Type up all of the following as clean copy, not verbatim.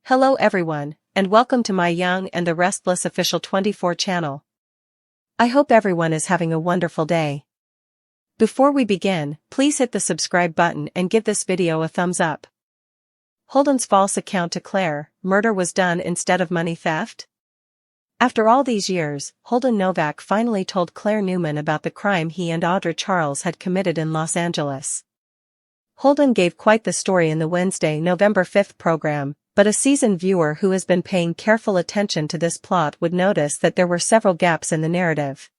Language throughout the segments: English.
Hello everyone, and welcome to my Young and the Restless official 24 channel. I hope everyone is having a wonderful day. Before we begin, please hit the subscribe button and give this video a thumbs up. Holden's false account to Claire: murder was done instead of money theft? After all these years, Holden Novak finally told Claire Newman about the crime he and Audra Charles had committed in Los Angeles. Holden gave quite the story in the Wednesday, November 5th program, but a seasoned viewer who has been paying careful attention to this plot would notice that there were several gaps in the narrative.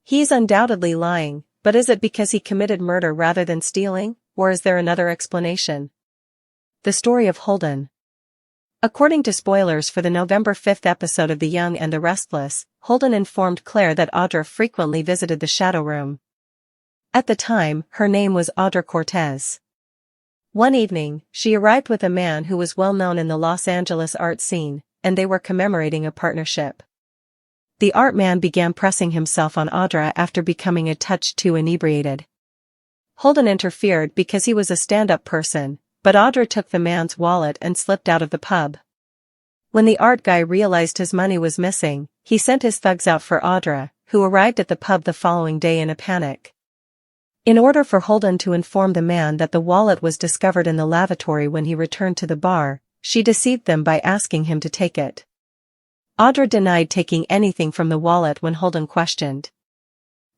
He's undoubtedly lying, but is it because he committed murder rather than stealing, or is there another explanation? The story of Holden. According to spoilers for the November 5th episode of The Young and the Restless, Holden informed Claire that Audra frequently visited the shadow room. At the time, her name was Audra Cortez. One evening, she arrived with a man who was well known in the Los Angeles art scene, and they were commemorating a partnership. The art man began pressing himself on Audra after becoming a touch too inebriated. Holden interfered because he was a stand-up person, but Audra took the man's wallet and slipped out of the pub. When the art guy realized his money was missing, he sent his thugs out for Audra, who arrived at the pub the following day in a panic. In order for Holden to inform the man that the wallet was discovered in the lavatory when he returned to the bar, she deceived them by asking him to take it. Audra denied taking anything from the wallet when Holden questioned.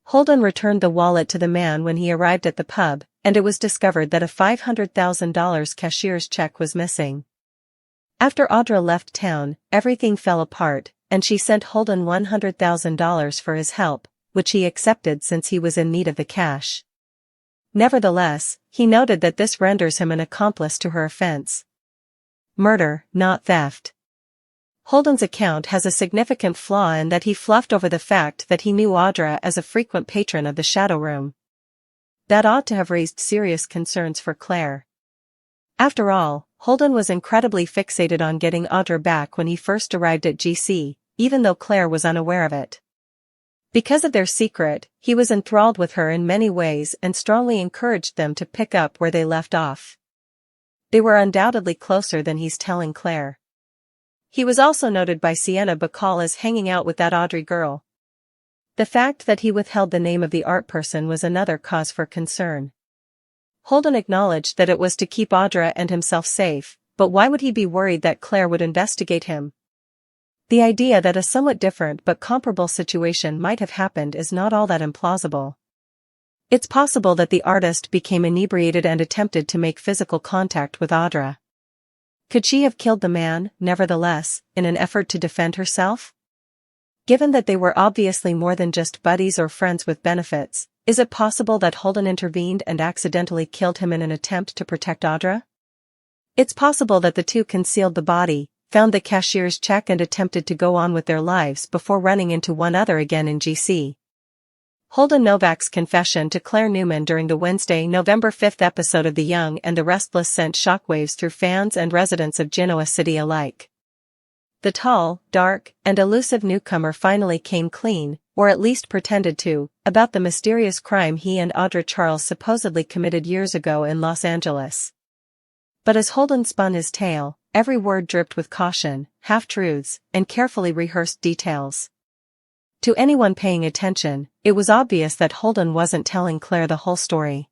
Holden returned the wallet to the man when he arrived at the pub, and it was discovered that a $500,000 cashier's check was missing. After Audra left town, everything fell apart, and she sent Holden $100,000 for his help, which he accepted since he was in need of the cash. Nevertheless, he noted that this renders him an accomplice to her offense. Murder, not theft. Holden's account has a significant flaw in that he fluffed over the fact that he knew Audra as a frequent patron of the shadow room. That ought to have raised serious concerns for Claire. After all, Holden was incredibly fixated on getting Audra back when he first arrived at GC, even though Claire was unaware of it. Because of their secret, he was enthralled with her in many ways and strongly encouraged them to pick up where they left off. They were undoubtedly closer than he's telling Claire. He was also noted by Sienna Bacall as hanging out with that Audrey girl. The fact that he withheld the name of the art person was another cause for concern. Holden acknowledged that it was to keep Audra and himself safe, but why would he be worried that Claire would investigate him? The idea that a somewhat different but comparable situation might have happened is not all that implausible. It's possible that the artist became inebriated and attempted to make physical contact with Audra. Could she have killed the man, nevertheless, in an effort to defend herself? Given that they were obviously more than just buddies or friends with benefits, is it possible that Holden intervened and accidentally killed him in an attempt to protect Audra? It's possible that the two concealed the body, found the cashier's check and attempted to go on with their lives before running into one another again in GC. Holden Novak's confession to Claire Newman during the Wednesday, November 5th episode of The Young and the Restless sent shockwaves through fans and residents of Genoa City alike. The tall, dark, and elusive newcomer finally came clean, or at least pretended to, about the mysterious crime he and Audra Charles supposedly committed years ago in Los Angeles. But as Holden spun his tale, every word dripped with caution, half-truths, and carefully rehearsed details. To anyone paying attention, it was obvious that Holden wasn't telling Claire the whole story.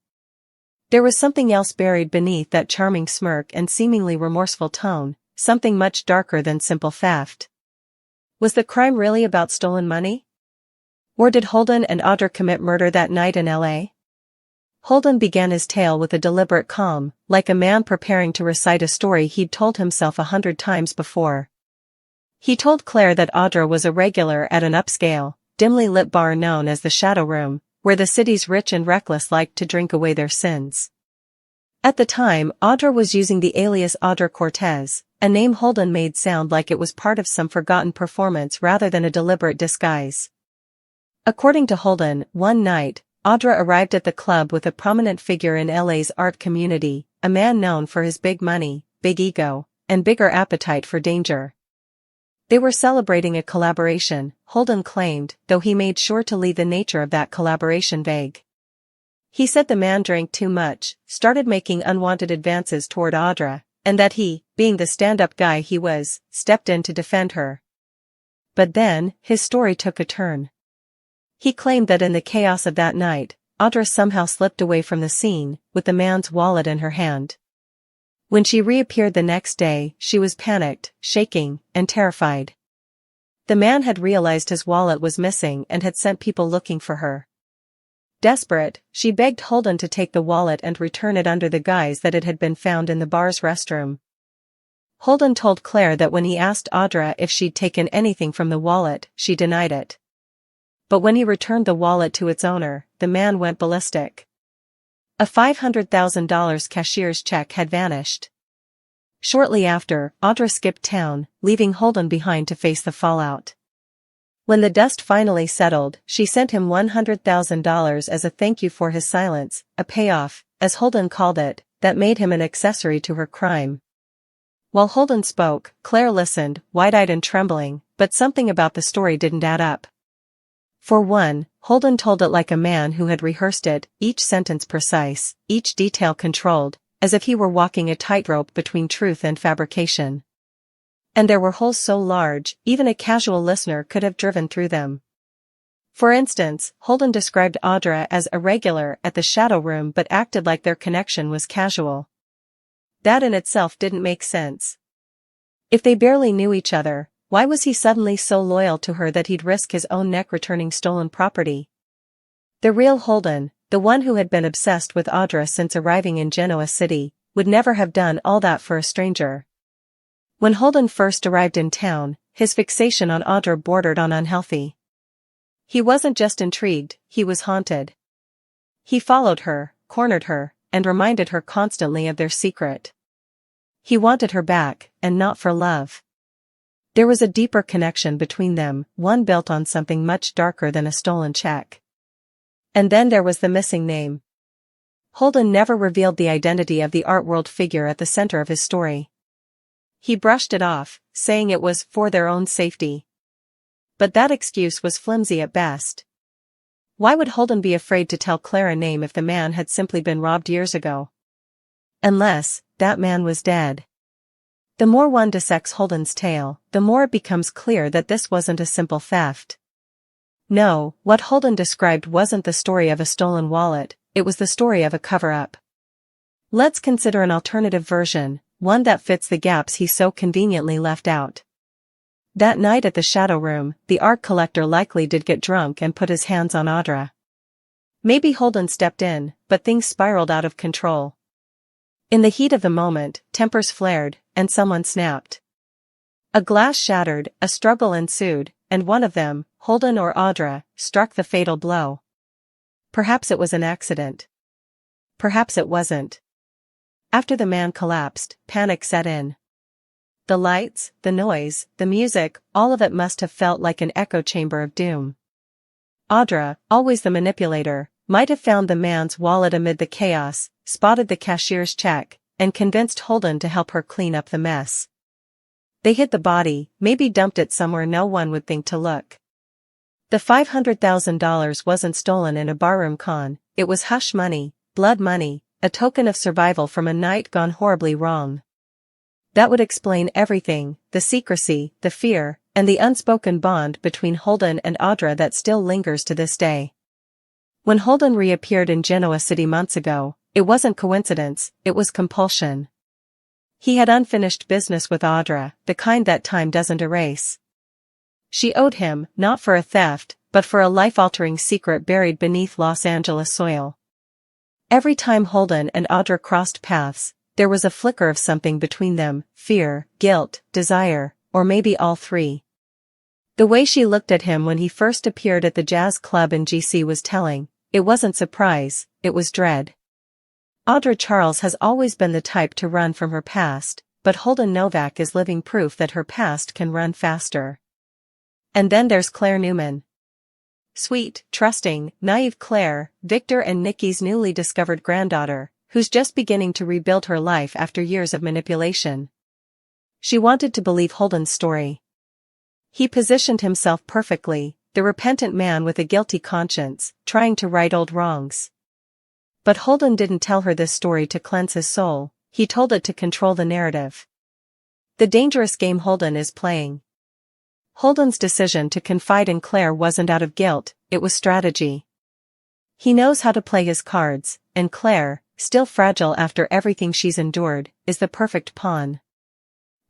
There was something else buried beneath that charming smirk and seemingly remorseful tone, something much darker than simple theft. Was the crime really about stolen money? Or did Holden and Audra commit murder that night in LA? Holden began his tale with a deliberate calm, like a man preparing to recite a story he'd told himself 100 times before. He told Claire that Audra was a regular at an upscale, dimly lit bar known as the Shadow Room, where the city's rich and reckless liked to drink away their sins. At the time, Audra was using the alias Audra Cortez, a name Holden made sound like it was part of some forgotten performance rather than a deliberate disguise. According to Holden, one night, Audra arrived at the club with a prominent figure in LA's art community, a man known for his big money, big ego, and bigger appetite for danger. They were celebrating a collaboration, Holden claimed, though he made sure to leave the nature of that collaboration vague. He said the man drank too much, started making unwanted advances toward Audra, and that he, being the stand-up guy he was, stepped in to defend her. But then, his story took a turn. He claimed that in the chaos of that night, Audra somehow slipped away from the scene, with the man's wallet in her hand. When she reappeared the next day, she was panicked, shaking, and terrified. The man had realized his wallet was missing and had sent people looking for her. Desperate, she begged Holden to take the wallet and return it under the guise that it had been found in the bar's restroom. Holden told Claire that when he asked Audra if she'd taken anything from the wallet, she denied it. But when he returned the wallet to its owner, the man went ballistic. A $500,000 cashier's check had vanished. Shortly after, Audra skipped town, leaving Holden behind to face the fallout. When the dust finally settled, she sent him $100,000 as a thank you for his silence, a payoff, as Holden called it, that made him an accessory to her crime. While Holden spoke, Claire listened, wide-eyed and trembling, but something about the story didn't add up. For one, Holden told it like a man who had rehearsed it, each sentence precise, each detail controlled, as if he were walking a tightrope between truth and fabrication. And there were holes so large, even a casual listener could have driven through them. For instance, Holden described Audra as irregular at the shadow room but acted like their connection was casual. That in itself didn't make sense. If they barely knew each other, why was he suddenly so loyal to her that he'd risk his own neck returning stolen property? The real Holden, the one who had been obsessed with Audra since arriving in Genoa City, would never have done all that for a stranger. When Holden first arrived in town, his fixation on Audra bordered on unhealthy. He wasn't just intrigued, he was haunted. He followed her, cornered her, and reminded her constantly of their secret. He wanted her back, and not for love. There was a deeper connection between them, one built on something much darker than a stolen check. And then there was the missing name. Holden never revealed the identity of the art world figure at the center of his story. He brushed it off, saying it was for their own safety. But that excuse was flimsy at best. Why would Holden be afraid to tell Claire a name if the man had simply been robbed years ago? Unless, that man was dead. The more one dissects Holden's tale, the more it becomes clear that this wasn't a simple theft. No, what Holden described wasn't the story of a stolen wallet, it was the story of a cover-up. Let's consider an alternative version, one that fits the gaps he so conveniently left out. That night at the shadow room, the art collector likely did get drunk and put his hands on Audra. Maybe Holden stepped in, but things spiraled out of control. In the heat of the moment, tempers flared, and someone snapped. A glass shattered, a struggle ensued, and one of them, Holden or Audra, struck the fatal blow. Perhaps it was an accident. Perhaps it wasn't. After the man collapsed, panic set in. The lights, the noise, the music, all of it must have felt like an echo chamber of doom. Audra, always the manipulator, might have found the man's wallet amid the chaos, spotted the cashier's check, and convinced Holden to help her clean up the mess. They hid the body, maybe dumped it somewhere no one would think to look. The $500,000 wasn't stolen in a barroom con, it was hush money, blood money, a token of survival from a night gone horribly wrong. That would explain everything, the secrecy, the fear, and the unspoken bond between Holden and Audra that still lingers to this day. When Holden reappeared in Genoa City months ago, it wasn't coincidence, it was compulsion. He had unfinished business with Audra, the kind that time doesn't erase. She owed him, not for a theft, but for a life-altering secret buried beneath Los Angeles soil. Every time Holden and Audra crossed paths, there was a flicker of something between them, fear, guilt, desire, or maybe all three. The way she looked at him when he first appeared at the jazz club in GC was telling. It wasn't surprise, it was dread. Audra Charles has always been the type to run from her past, but Holden Novak is living proof that her past can run faster. And then there's Claire Newman. Sweet, trusting, naive Claire, Victor and Nikki's newly discovered granddaughter, who's just beginning to rebuild her life after years of manipulation. She wanted to believe Holden's story. He positioned himself perfectly, the repentant man with a guilty conscience, trying to right old wrongs. But Holden didn't tell her this story to cleanse his soul, he told it to control the narrative. The dangerous game Holden is playing. Holden's decision to confide in Claire wasn't out of guilt, it was strategy. He knows how to play his cards, and Claire, still fragile after everything she's endured, is the perfect pawn.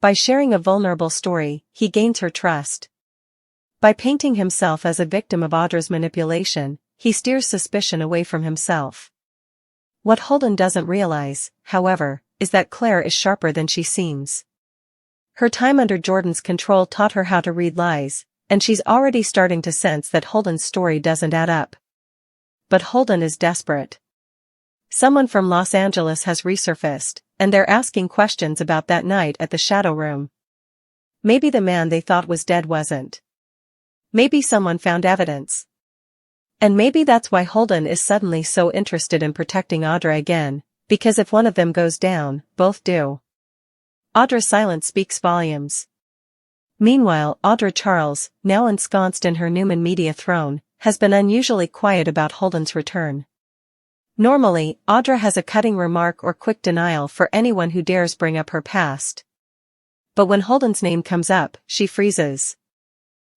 By sharing a vulnerable story, he gains her trust. By painting himself as a victim of Audra's manipulation, he steers suspicion away from himself. What Holden doesn't realize, however, is that Claire is sharper than she seems. Her time under Jordan's control taught her how to read lies, and she's already starting to sense that Holden's story doesn't add up. But Holden is desperate. Someone from Los Angeles has resurfaced, and they're asking questions about that night at the Shadow Room. Maybe the man they thought was dead wasn't. Maybe someone found evidence. And maybe that's why Holden is suddenly so interested in protecting Audra again, because if one of them goes down, both do. Audra's silence speaks volumes. Meanwhile, Audra Charles, now ensconced in her Newman Media throne, has been unusually quiet about Holden's return. Normally, Audra has a cutting remark or quick denial for anyone who dares bring up her past. But when Holden's name comes up, she freezes.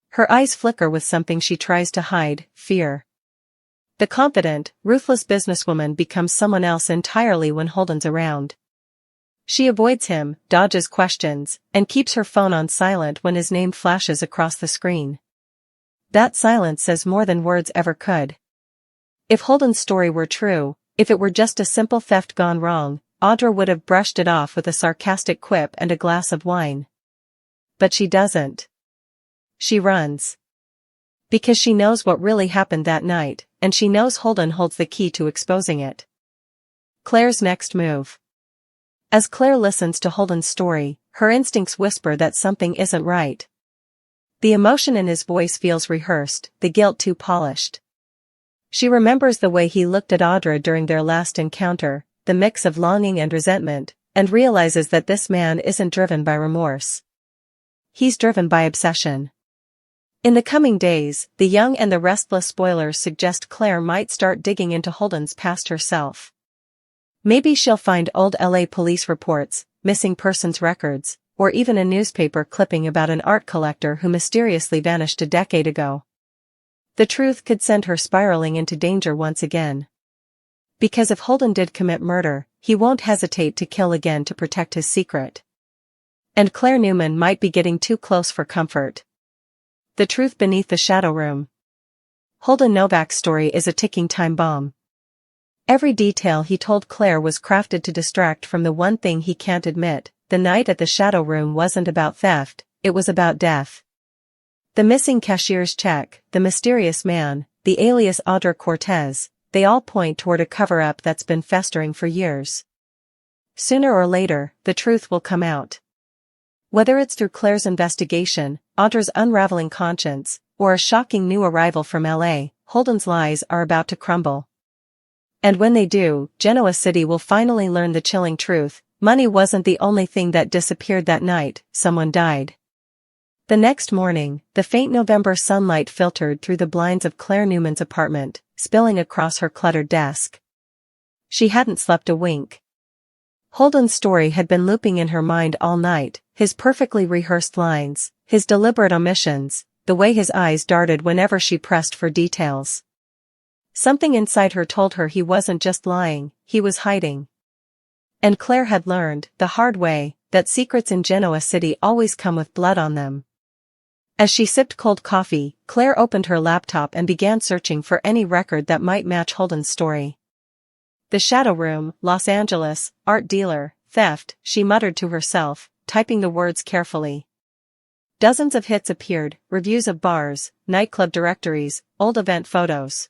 Her eyes flicker with something she tries to hide, fear. The confident, ruthless businesswoman becomes someone else entirely when Holden's around. She avoids him, dodges questions, and keeps her phone on silent when his name flashes across the screen. That silence says more than words ever could. If Holden's story were true, if it were just a simple theft gone wrong, Audra would have brushed it off with a sarcastic quip and a glass of wine. But she doesn't. She runs. Because she knows what really happened that night, and she knows Holden holds the key to exposing it. Claire's next move. As Claire listens to Holden's story, her instincts whisper that something isn't right. The emotion in his voice feels rehearsed, the guilt too polished. She remembers the way he looked at Audra during their last encounter, the mix of longing and resentment, and realizes that this man isn't driven by remorse. He's driven by obsession. In the coming days, the Young and the Restless spoilers suggest Claire might start digging into Holden's past herself. Maybe she'll find old LA police reports, missing persons records, or even a newspaper clipping about an art collector who mysteriously vanished a decade ago. The truth could send her spiraling into danger once again. Because if Holden did commit murder, he won't hesitate to kill again to protect his secret. And Claire Newman might be getting too close for comfort. The truth beneath the Shadow Room. Holden Novak's story is a ticking time bomb. Every detail he told Claire was crafted to distract from the one thing he can't admit: the night at the Shadow Room wasn't about theft, it was about death. The missing cashier's check, the mysterious man, the alias Audra Cortez, they all point toward a cover-up that's been festering for years. Sooner or later, the truth will come out. Whether it's through Claire's investigation, Audra's unraveling conscience, or a shocking new arrival from LA, Holden's lies are about to crumble. And when they do, Genoa City will finally learn the chilling truth: money wasn't the only thing that disappeared that night, someone died. The next morning, the faint November sunlight filtered through the blinds of Claire Newman's apartment, spilling across her cluttered desk. She hadn't slept a wink. Holden's story had been looping in her mind all night, his perfectly rehearsed lines, his deliberate omissions, the way his eyes darted whenever she pressed for details. Something inside her told her he wasn't just lying, he was hiding. And Claire had learned, the hard way, that secrets in Genoa City always come with blood on them. As she sipped cold coffee, Claire opened her laptop and began searching for any record that might match Holden's story. The Shadow Room, Los Angeles, art dealer, theft, she muttered to herself, typing the words carefully. Dozens of hits appeared, reviews of bars, nightclub directories, old event photos.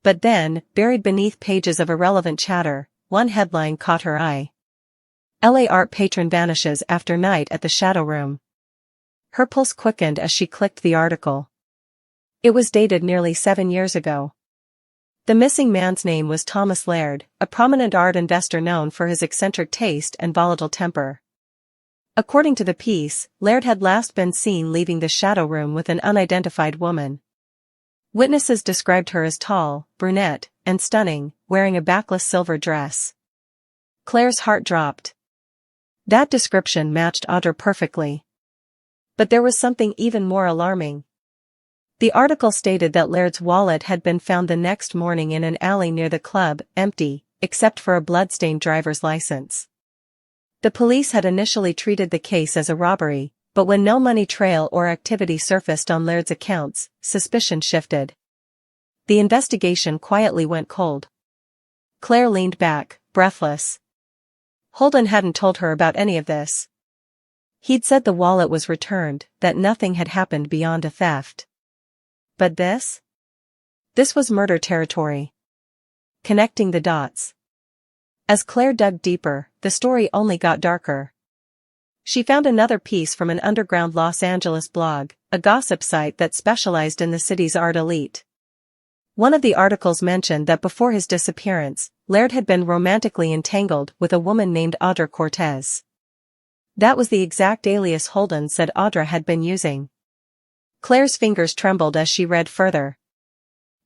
But then, buried beneath pages of irrelevant chatter, one headline caught her eye. LA art patron vanishes after night at the Shadow Room. Her pulse quickened as she clicked the article. It was dated nearly 7 years ago. The missing man's name was Thomas Laird, a prominent art investor known for his eccentric taste and volatile temper. According to the piece, Laird had last been seen leaving the Shadow Room with an unidentified woman. Witnesses described her as tall, brunette, and stunning, wearing a backless silver dress. Claire's heart dropped. That description matched Audra perfectly. But there was something even more alarming. The article stated that Laird's wallet had been found the next morning in an alley near the club, empty, except for a blood-stained driver's license. The police had initially treated the case as a robbery, but when no money trail or activity surfaced on Laird's accounts, suspicion shifted. The investigation quietly went cold. Claire leaned back, breathless. Holden hadn't told her about any of this. He'd said the wallet was returned, that nothing had happened beyond a theft. But this? This was murder territory. Connecting the dots. As Claire dug deeper, the story only got darker. She found another piece from an underground Los Angeles blog, a gossip site that specialized in the city's art elite. One of the articles mentioned that before his disappearance, Laird had been romantically entangled with a woman named Audra Cortez. That was the exact alias Holden said Audra had been using. Claire's fingers trembled as she read further.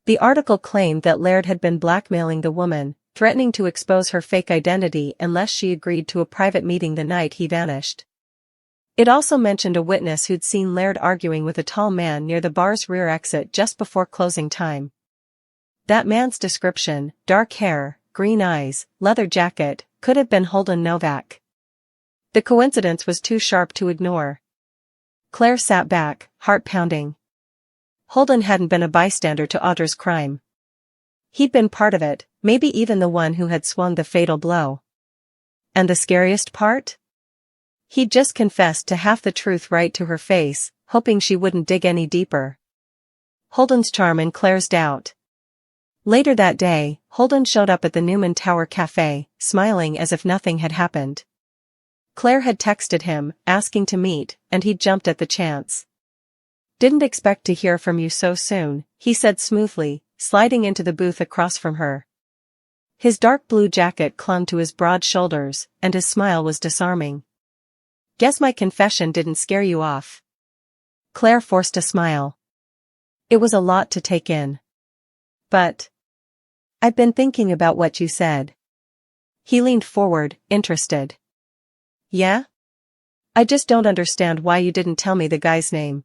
The article claimed that Laird had been blackmailing the woman, threatening to expose her fake identity unless she agreed to a private meeting the night he vanished. It also mentioned a witness who'd seen Laird arguing with a tall man near the bar's rear exit just before closing time. That man's description, dark hair, green eyes, leather jacket, could have been Holden Novak. The coincidence was too sharp to ignore. Claire sat back, heart pounding. Holden hadn't been a bystander to Audra's crime. He'd been part of it, maybe even the one who had swung the fatal blow. And the scariest part? He'd just confessed to half the truth right to her face, hoping she wouldn't dig any deeper. Holden's charm and Claire's doubt. Later that day, Holden showed up at the Newman Tower Cafe, smiling as if nothing had happened. Claire had texted him, asking to meet, and he'd jumped at the chance. "Didn't expect to hear from you so soon," he said smoothly, sliding into the booth across from her. His dark blue jacket clung to his broad shoulders, and his smile was disarming. "Guess my confession didn't scare you off." Claire forced a smile. It was a lot to take in. "But I've been thinking about what you said." He leaned forward, interested. "Yeah? I just don't understand why you didn't tell me the guy's name.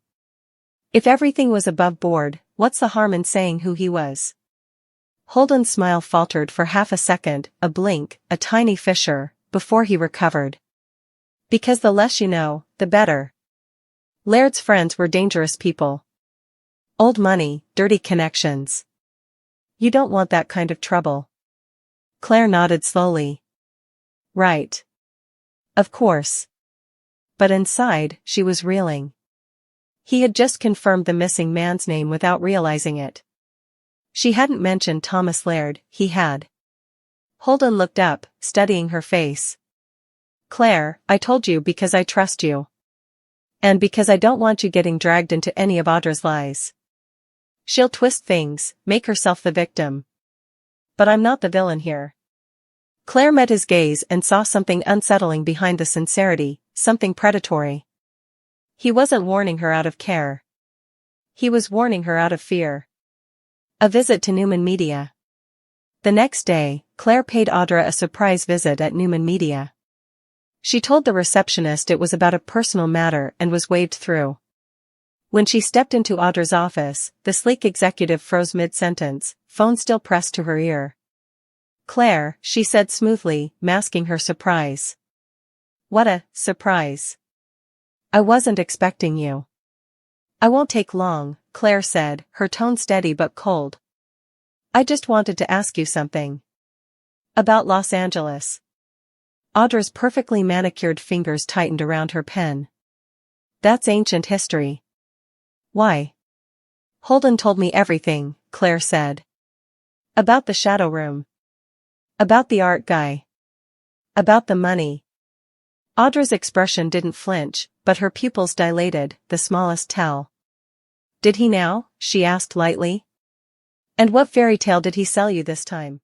If everything was above board, what's the harm in saying who he was?" Holden's smile faltered for half a second, a blink, a tiny fissure, before he recovered. "Because the less you know, the better. Laird's friends were dangerous people. Old money, dirty connections. You don't want that kind of trouble." Claire nodded slowly. "Right. Of course." But inside, she was reeling. He had just confirmed the missing man's name without realizing it. She hadn't mentioned Thomas Laird, he had. Holden looked up, studying her face. "Claire, I told you because I trust you. And because I don't want you getting dragged into any of Audra's lies. She'll twist things, make herself the victim. But I'm not the villain here." Claire met his gaze and saw something unsettling behind the sincerity, something predatory. He wasn't warning her out of care. He was warning her out of fear. A visit to Newman Media. The next day, Claire paid Audra a surprise visit at Newman Media. She told the receptionist it was about a personal matter and was waved through. When she stepped into Audra's office, the sleek executive froze mid-sentence, phone still pressed to her ear. "Claire," she said smoothly, masking her surprise. "What a surprise. I wasn't expecting you." "I won't take long," Claire said, her tone steady but cold. "I just wanted to ask you something. About Los Angeles." Audra's perfectly manicured fingers tightened around her pen. "That's ancient history." "Why?" "Holden told me everything," Claire said. "About the shadow room. About the art guy. About the money." Audra's expression didn't flinch, but her pupils dilated, the smallest tell. "Did he now?" she asked lightly. "And what fairy tale did he sell you this time?"